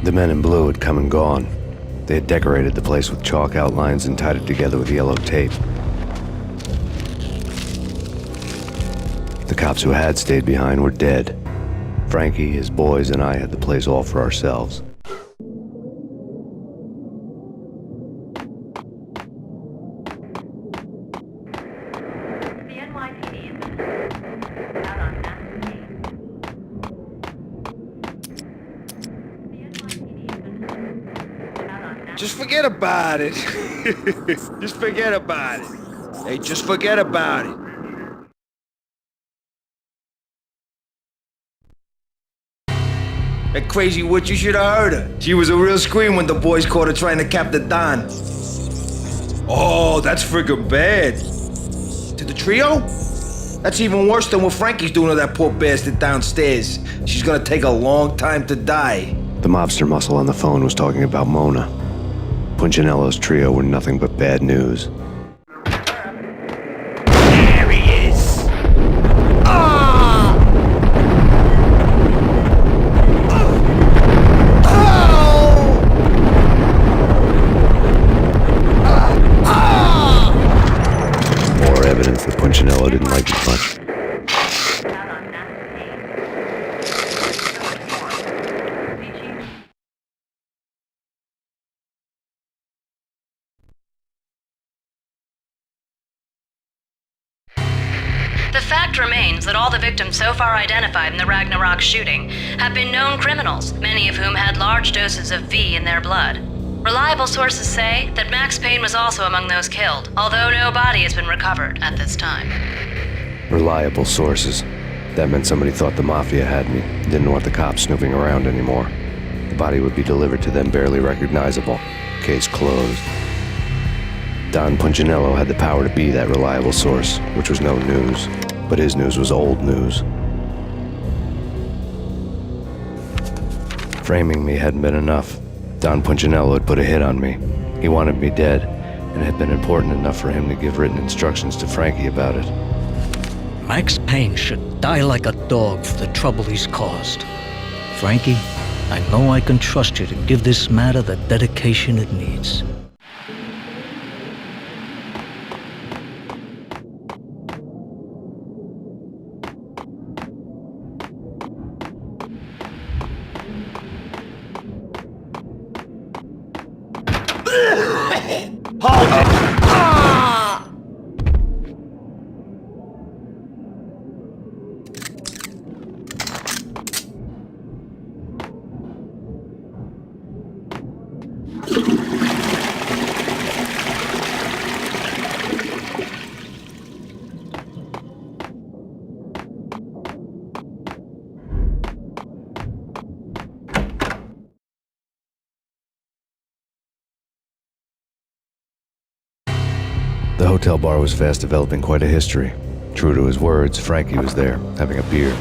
The men in blue had come and gone. They had decorated the place with chalk outlines and tied it together with yellow tape. The cops who had stayed behind were dead. Frankie, his boys, and I had the place all for ourselves. Just forget about it. Just forget about it. Hey, just forget about it. That crazy witch, you should have heard her. She was a real scream when the boys caught her trying to cap the Don. Oh, that's friggin' bad. To the trio? That's even worse than what Frankie's doing to that poor bastard downstairs. She's gonna take a long time to die. The mobster muscle on the phone was talking about Mona. Punchinello's trio were nothing but bad news. There he is! Ah! More evidence that Punchinello didn't like it much. The fact remains that all the victims so far identified in the Ragnarok shooting have been known criminals, many of whom had large doses of V in their blood. Reliable sources say that Max Payne was also among those killed, although no body has been recovered at this time. Reliable sources. That meant somebody thought the Mafia had me, didn't want the cops snooping around anymore. The body would be delivered to them barely recognizable. Case closed. Don Punchinello had the power to be that reliable source, which was no news. But his news was old news. Framing me hadn't been enough. Don Punchinello had put a hit on me. He wanted me dead, and it had been important enough for him to give written instructions to Frankie about it. Max Payne should die like a dog for the trouble he's caused. Frankie, I know I can trust you to give this matter the dedication it needs. Hold it! Ah! The hotel bar was fast developing quite a history. True to his words, Frankie was there, having a beer.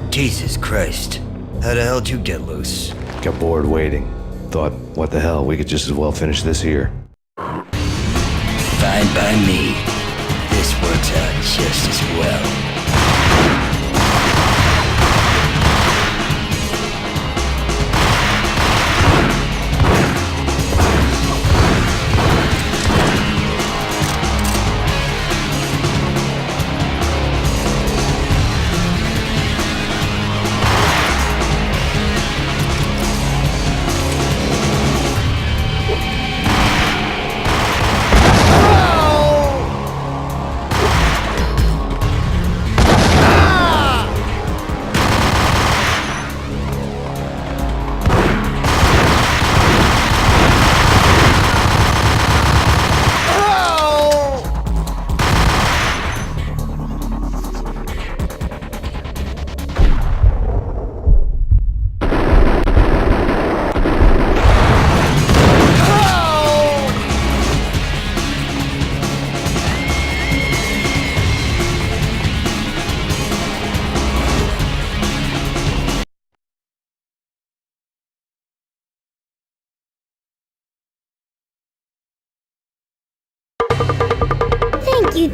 Jesus Christ. How the hell did you get loose? Got bored waiting. Thought, what the hell, we could just as well finish this here. Fine by me. This works out just as well.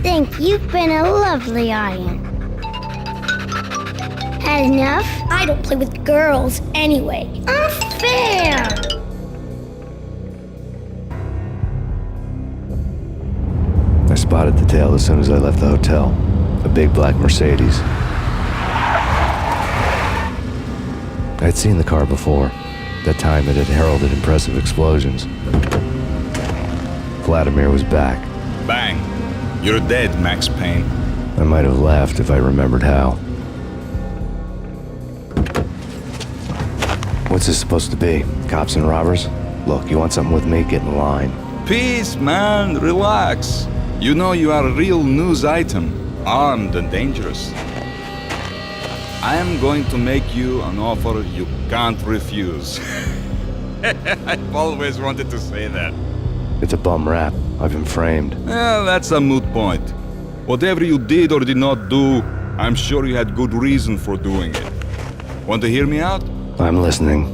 Thank you. You've been a lovely audience. Had enough? I don't play with girls anyway. Unfair! I spotted the tail as soon as I left the hotel. A big black Mercedes. I'd seen the car before. That time it had heralded impressive explosions. Vladimir was back. Bang. You're dead, Max Payne. I might have laughed if I remembered how. What's this supposed to be? Cops and robbers? Look, you want something with me? Get in line. Peace, man. Relax. You know you are a real news item. Armed and dangerous. I am going to make you an offer you can't refuse. I've always wanted to say that. It's a bum rap. I've been framed. Well, that's a moot point. Whatever you did or did not do, I'm sure you had good reason for doing it. Want to hear me out? I'm listening.